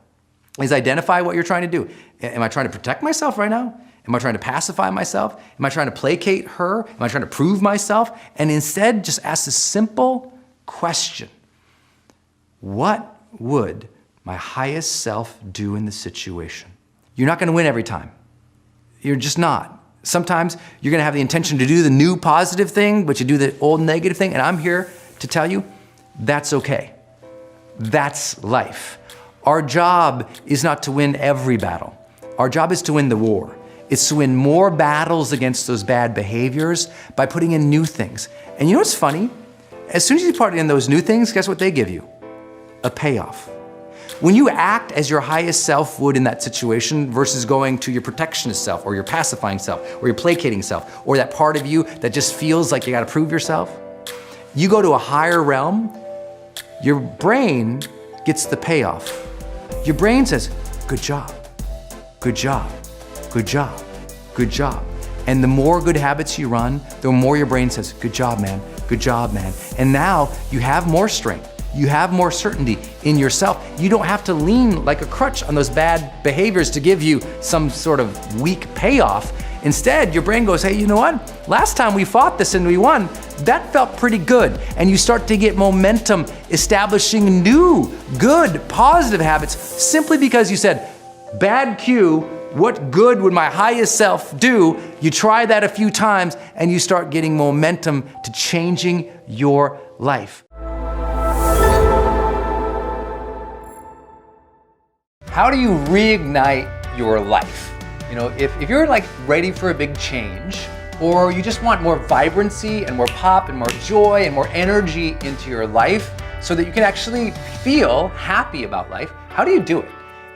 S1: is identify what you're trying to do. Am I trying to protect myself right now? Am I trying to pacify myself? Am I trying to placate her? Am I trying to prove myself? And instead, just ask this simple question. What would my highest self do in this situation? You're not going to win every time. You're just not. Sometimes you're going to have the intention to do the new positive thing, but you do the old negative thing. And I'm here to tell you that's okay. That's life. Our job is not to win every battle. Our job is to win the war. It's to win more battles against those bad behaviors by putting in new things. And you know what's funny? As soon as you put in those new things, guess what they give you? A payoff. When you act as your highest self would in that situation versus going to your protectionist self or your pacifying self or your placating self or that part of you that just feels like you got to prove yourself, you go to a higher realm, your brain gets the payoff. Your brain says, good job, good job, good job, good job. And the more good habits you run, the more your brain says, good job, man, good job, man. And now you have more strength. You have more certainty in yourself. You don't have to lean like a crutch on those bad behaviors to give you some sort of weak payoff. Instead, your brain goes, hey, you know what? Last time we fought this and we won, that felt pretty good. And you start to get momentum establishing new, good, positive habits simply because you said, bad cue, what good would my highest self do? You try that a few times and you start getting momentum to changing your life. How do you reignite your life? You know, if you're like ready for a big change, or you just want more vibrancy and more pop and more joy and more energy into your life so that you can actually feel happy about life, how do you do it?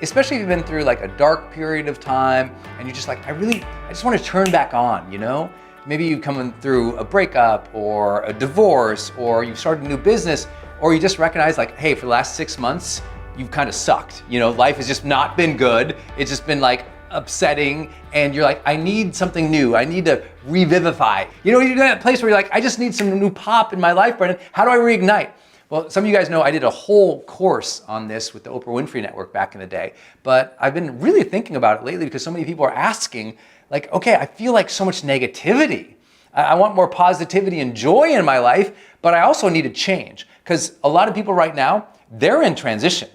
S1: Especially if you've been through like a dark period of time and you're just like, I just want to turn back on, you know? Maybe you've come through a breakup or a divorce, or you've started a new business, or you just recognize like, hey, for the last 6 months, you've kind of sucked. You know, life has just not been good. It's just been like upsetting, and you're like, I need something new. I need to revivify. You know, you're in that place where you're like, I just need some new pop in my life, Brendon. How do I reignite? Well, some of you guys know I did a whole course on this with the Oprah Winfrey Network back in the day, but I've been really thinking about it lately because so many people are asking, like, okay, I feel like so much negativity. I want more positivity and joy in my life, but I also need to change, because a lot of people right now, they're in transition.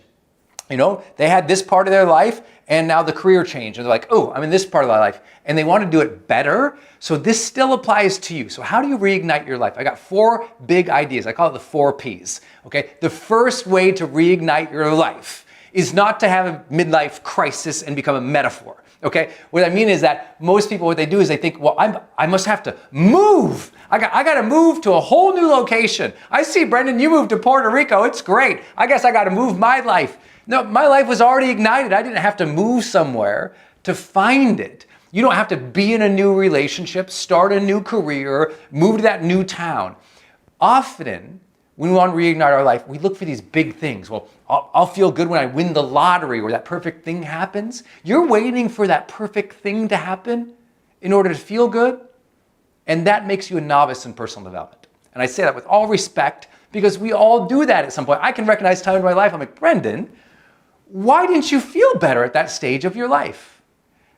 S1: You know, they had this part of their life and now the career changed. And they're like, oh, I'm in this part of my life. And they want to do it better. So this still applies to you. So how do you reignite your life? I got 4 big ideas. I call it the 4 Ps. Okay. The first way to reignite your life is not to have a midlife crisis and become a metaphor. Okay. What I mean is that most people, what they do is they think, well, I must have to move. I got to move to a whole new location. I see, Brendon, you moved to Puerto Rico. It's great. I guess I got to move my life. No, my life was already ignited. I didn't have to move somewhere to find it. You don't have to be in a new relationship, start a new career, move to that new town. Often, when we want to reignite our life, we look for these big things. Well, I'll feel good when I win the lottery or that perfect thing happens. You're waiting for that perfect thing to happen in order to feel good, and that makes you a novice in personal development. And I say that with all respect, because we all do that at some point. I can recognize time in my life. I'm like, Brendon, why didn't you feel better at that stage of your life?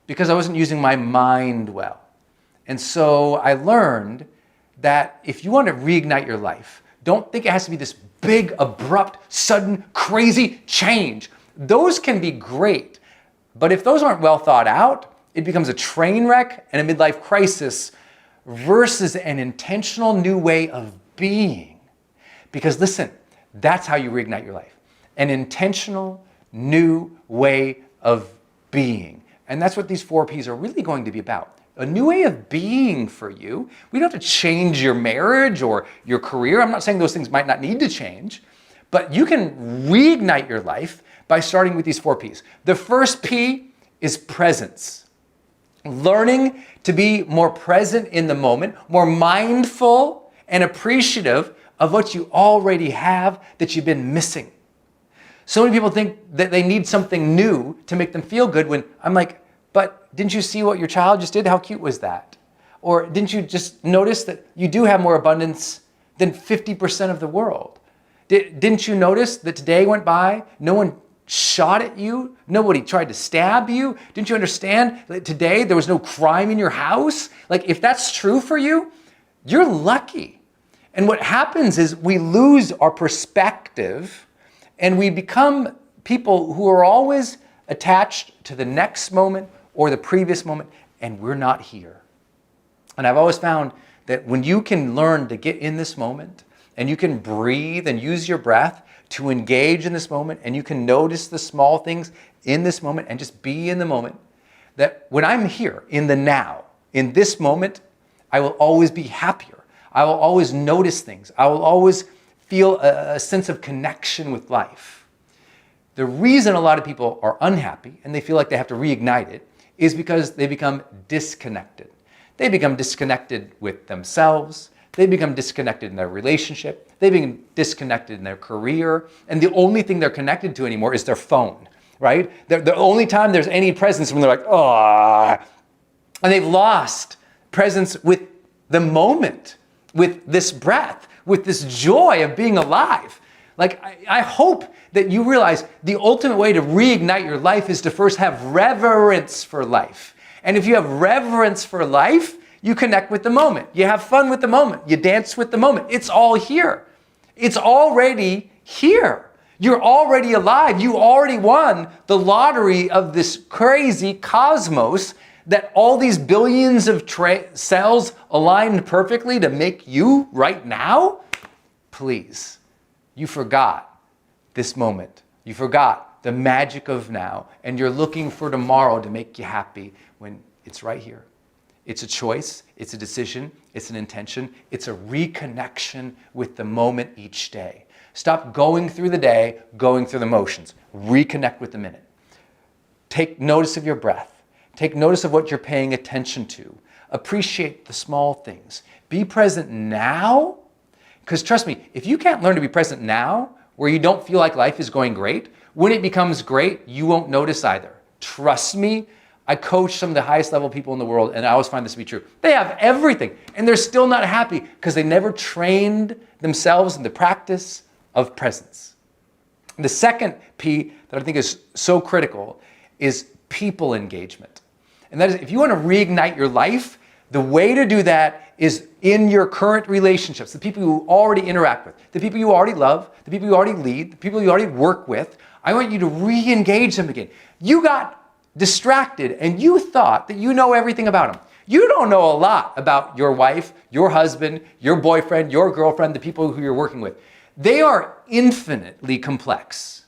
S1: Because I wasn't using my mind well. And so I learned that if you want to reignite your life, don't think it has to be this big, abrupt, sudden, crazy change. Those can be great. But if those aren't well thought out, it becomes a train wreck and a midlife crisis versus an intentional new way of being. Because listen, that's how you reignite your life. An intentional new way of being. And that's what these 4 Ps are really going to be about. A new way of being for you. We don't have to change your marriage or your career. I'm not saying those things might not need to change, but you can reignite your life by starting with these 4 Ps. The first P is presence. Learning to be more present in the moment, more mindful and appreciative of what you already have that you've been missing. So many people think that they need something new to make them feel good when I'm like, but didn't you see what your child just did? How cute was that? Or didn't you just notice that you do have more abundance than 50% of the world? Didn't you notice that today went by, no one shot at you, nobody tried to stab you? Didn't you understand that today there was no crime in your house? Like, if that's true for you, you're lucky. And what happens is we lose our perspective and we become people who are always attached to the next moment or the previous moment, and we're not here. And I've always found that when you can learn to get in this moment and you can breathe and use your breath to engage in this moment, and you can notice the small things in this moment and just be in the moment, that when I'm here in the now, in this moment, I will always be happier. I will always notice things. I will always feel a sense of connection with life. The reason a lot of people are unhappy and they feel like they have to reignite it is because they become disconnected. They become disconnected with themselves. They become disconnected in their relationship. They become disconnected in their career. And the only thing they're connected to anymore is their phone, right? The only time there's any presence when they're like, oh, and they've lost presence with the moment, with this breath, with this joy of being alive. Like, I hope that you realize the ultimate way to reignite your life is to first have reverence for life. And if you have reverence for life, you connect with the moment. You have fun with the moment. You dance with the moment. It's all here. It's already here. You're already alive. You already won the lottery of this crazy cosmos that all these billions of cells aligned perfectly to make you right now. Please, you forgot this moment. You forgot the magic of now, and you're looking for tomorrow to make you happy when it's right here. It's a choice, it's a decision, it's an intention, it's a reconnection with the moment each day. Stop going through the day, going through the motions. Reconnect with the minute. Take notice of your breath. Take notice of what you're paying attention to. Appreciate the small things. Be present now. Because trust me, if you can't learn to be present now, where you don't feel like life is going great, when it becomes great, you won't notice either. Trust me, I coach some of the highest level people in the world, and I always find this to be true. They have everything, and they're still not happy because they never trained themselves in the practice of presence. The second P that I think is so critical is people engagement. And that is, if you want to reignite your life, the way to do that is in your current relationships, the people you already interact with, the people you already love, the people you already lead, the people you already work with. I want you to re-engage them again. You got distracted and you thought that you know everything about them. You don't know a lot about your wife, your husband, your boyfriend, your girlfriend, the people who you're working with. They are infinitely complex.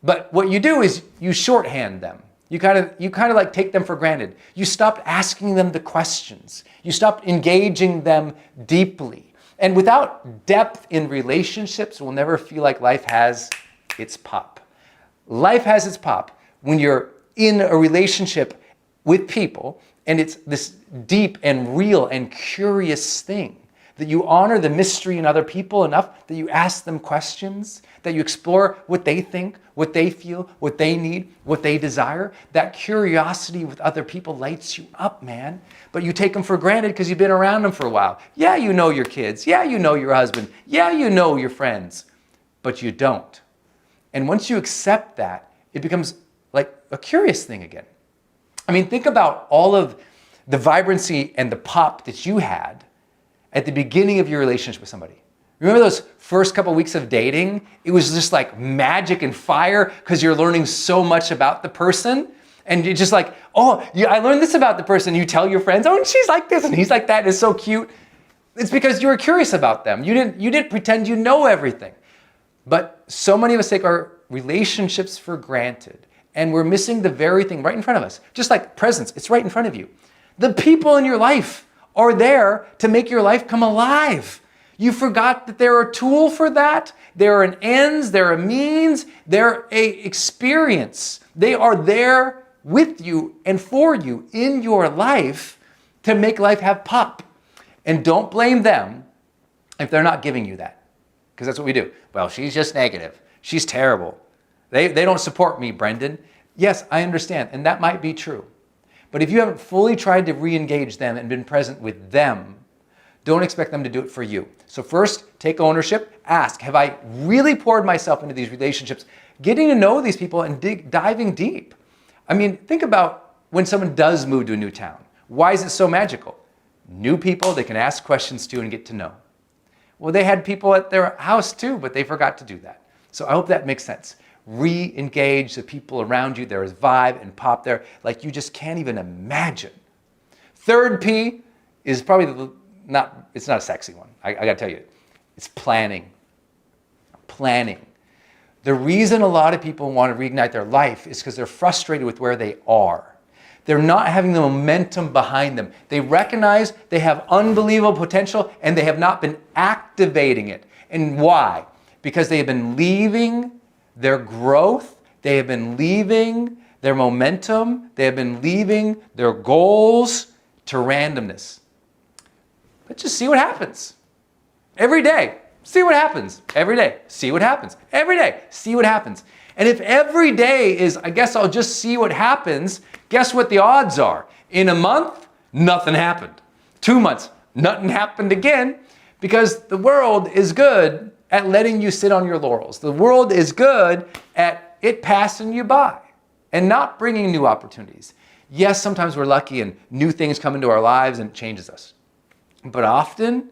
S1: But what you do is you shorthand them. You kind of like take them for granted. You stopped asking them the questions. You stopped engaging them deeply. And without depth in relationships, we'll never feel like life has its pop. Life has its pop when you're in a relationship with people and it's this deep and real and curious thing, that you honor the mystery in other people enough that you ask them questions, that you explore what they think, what they feel, what they need, what they desire. That curiosity with other people lights you up, man. But you take them for granted because you've been around them for a while. Yeah, you know your kids. Yeah, you know your husband. Yeah, you know your friends. But you don't. And once you accept that, it becomes like a curious thing again. I mean, think about all of the vibrancy and the pop that you had at the beginning of your relationship with somebody. Remember those first couple weeks of dating? It was just like magic and fire because you're learning so much about the person. And you're just like, oh, yeah, I learned this about the person. You tell your friends, oh, and she's like this and he's like that. It's so cute. It's because you were curious about them. You didn't pretend you know everything. But so many of us take our relationships for granted. And we're missing the very thing right in front of us. Just like presence, it's right in front of you. The people in your life are there to make your life come alive. You forgot that they're a tool for that. They're an ends, they're a means, they're a experience. They are there with you and for you in your life to make life have pop. And don't blame them if they're not giving you that. Because that's what we do. Well, she's just negative. She's terrible. They don't support me, Brendon. Yes, I understand, and that might be true. But if you haven't fully tried to re-engage them and been present with them, don't expect them to do it for you. So first, take ownership. Ask, have I really poured myself into these relationships, getting to know these people and diving deep? I mean, think about when someone does move to a new town. Why is it so magical? New people they can ask questions to and get to know. Well, they had people at their house too, but they forgot to do that. So I hope that makes sense. Re-engage the people around you. There is vibe and pop there like you just can't even imagine. Third P is probably it's not a sexy one. I gotta tell you, it's planning. Planning. The reason a lot of people want to reignite their life is because they're frustrated with where they are. They're not having the momentum behind them. They recognize they have unbelievable potential and they have not been activating it. And why? Because they have been leaving their growth, they have been leaving their momentum, they have been leaving their goals to randomness. Let's just see what happens. Every day, see what happens. Every day, see what happens. Every day, see what happens. And if every day is, I guess I'll just see what happens, guess what the odds are? In a month, nothing happened. 2 months, nothing happened again, because the world is good at letting you sit on your laurels. The world is good at it passing you by and not bringing new opportunities. Yes, sometimes we're lucky and new things come into our lives and it changes us. But often,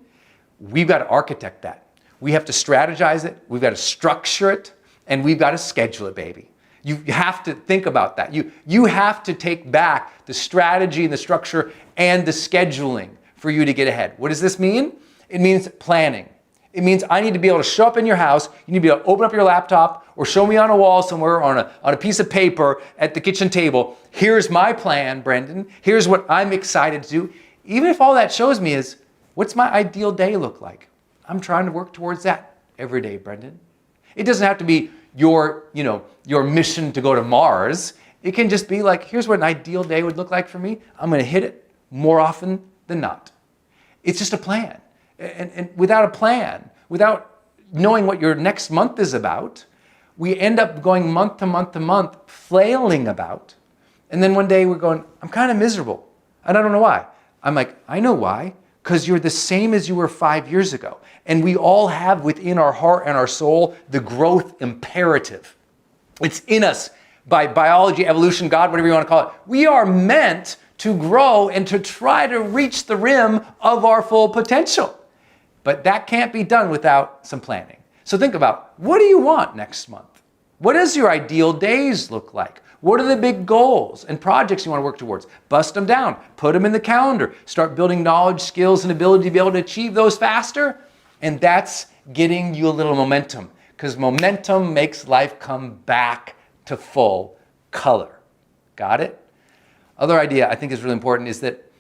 S1: we've got to architect that. We have to strategize it, we've got to structure it, and we've got to schedule it, baby. You have to think about that. You have to take back the strategy and the structure and the scheduling for you to get ahead. What does this mean? It means planning. It means I need to be able to show up in your house, you need to be able to open up your laptop or show me on a wall somewhere on a piece of paper at the kitchen table. Here's my plan, Brendon. Here's what I'm excited to do. Even if all that shows me is, what's my ideal day look like? I'm trying to work towards that every day, Brendon. It doesn't have to be your mission to go to Mars. It can just be like, here's what an ideal day would look like for me. I'm going to hit it more often than not. It's just a plan. And without a plan, without knowing what your next month is about, we end up going month to month to month, flailing about. And then one day we're going, I'm kind of miserable. And I don't know why. I'm like, I know why. Because you're the same as you were 5 years ago. And we all have within our heart and our soul the growth imperative. It's in us by biology, evolution, God, whatever you want to call it. We are meant to grow and to try to reach the rim of our full potential. But that can't be done without some planning. So think about, what do you want next month? What does your ideal days look like? What are the big goals and projects you want to work towards? Bust them down, put them in the calendar, start building knowledge, skills, and ability to be able to achieve those faster. And that's getting you a little momentum, because momentum makes life come back to full color. Got it? Other idea I think is really important is that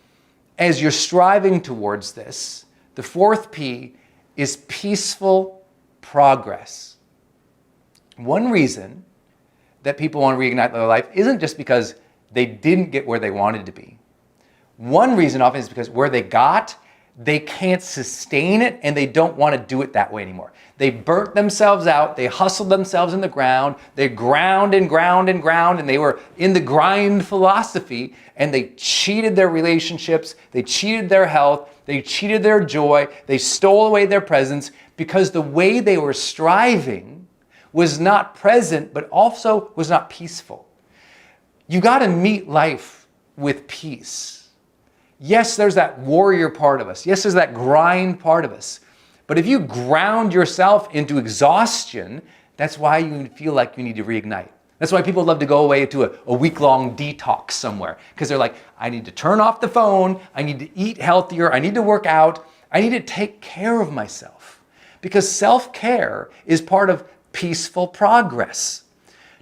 S1: as you're striving towards this, the fourth P is peaceful progress. One reason that people want to reignite their life isn't just because they didn't get where they wanted to be. One reason often is because where they got, they can't sustain it and they don't want to do it that way anymore. They burnt themselves out, they hustled themselves in the ground, they ground and ground and ground, and they were in the grind philosophy, and they cheated their relationships, they cheated their health, they cheated their joy, they stole away their presence because the way they were striving was not present, but also was not peaceful. You got to meet life with peace. Yes, there's that warrior part of us. Yes, there's that grind part of us. But if you ground yourself into exhaustion, that's why you feel like you need to reignite. That's why people love to go away to a week-long detox somewhere, because they're like, I need to turn off the phone, I need to eat healthier, I need to work out, I need to take care of myself. Because self-care is part of peaceful progress.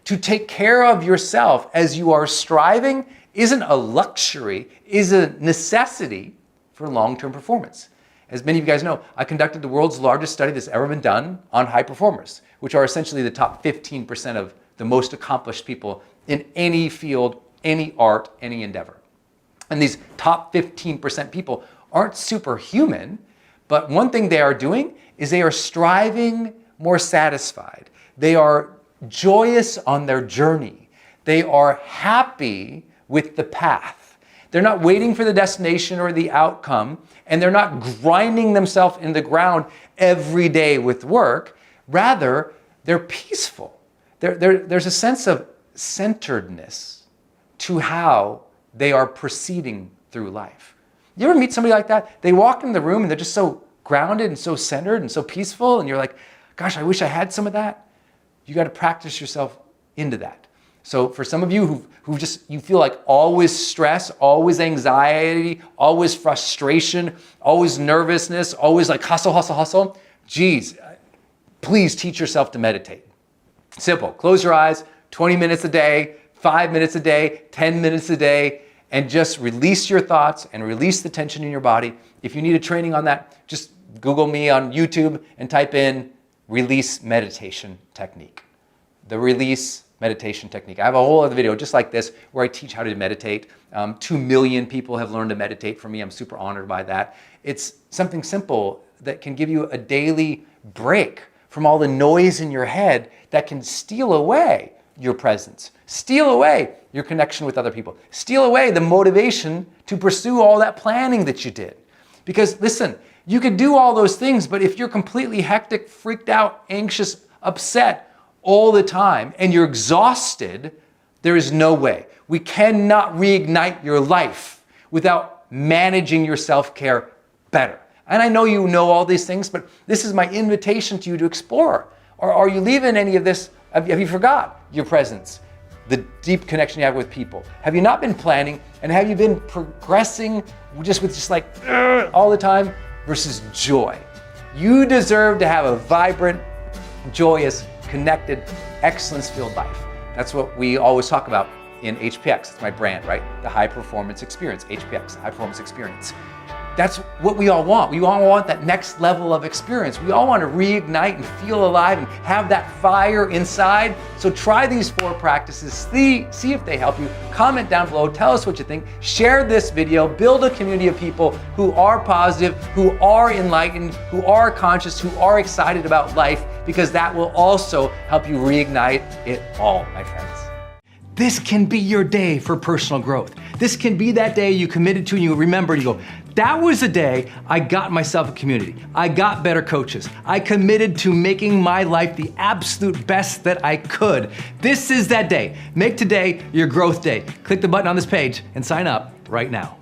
S1: To take care of yourself as you are striving isn't a luxury, is a necessity for long-term performance. As many of you guys know, I conducted the world's largest study that's ever been done on high performers, which are essentially the top 15% of the most accomplished people in any field, any art, any endeavor. And these top 15% people aren't superhuman, but one thing they are doing is they are striving more satisfied. They are joyous on their journey. They are happy with the path. They're not waiting for the destination or the outcome, and they're not grinding themselves in the ground every day with work. Rather, they're peaceful. There's a sense of centeredness to how they are proceeding through life. You ever meet somebody like that? They walk in the room and they're just so grounded and so centered and so peaceful, and you're like, gosh, I wish I had some of that. You got to practice yourself into that. So for some of you who just, you feel like always stress, always anxiety, always frustration, always nervousness, always like hustle, geez, please teach yourself to meditate. Simple. Close your eyes, 20 minutes a day, 5 minutes a day, 10 minutes a day, and just release your thoughts and release the tension in your body. If you need a training on that, just Google me on YouTube and type in release meditation technique. The release meditation technique. I have a whole other video just like this where I teach how to meditate. 2 million people have learned to meditate from me. I'm super honored by that. It's something simple that can give you a daily break from all the noise in your head that can steal away your presence, steal away your connection with other people, steal away the motivation to pursue all that planning that you did. Because listen, you could do all those things, but if you're completely hectic, freaked out, anxious, upset all the time, and you're exhausted, there is no way. We cannot reignite your life without managing your self-care better. And I know you know all these things, but this is my invitation to you to explore. Or are you leaving any of this? Have you forgot your presence, the deep connection you have with people? Have you not been planning? And have you been progressing just like all the time versus joy? You deserve to have a vibrant, joyous, connected, excellence-filled life. That's what we always talk about in HPX. It's my brand, right? The high performance experience, HPX, the high performance experience. That's what we all want. We all want that next level of experience. We all want to reignite and feel alive and have that fire inside. So try these 4 practices, see if they help you. Comment down below, tell us what you think. Share this video, build a community of people who are positive, who are enlightened, who are conscious, who are excited about life, because that will also help you reignite it all, my friends. This can be your day for personal growth. This can be that day you committed to and you remember and you go, that was the day I got myself a community. I got better coaches. I committed to making my life the absolute best that I could. This is that day. Make today your growth day. Click the button on this page and sign up right now.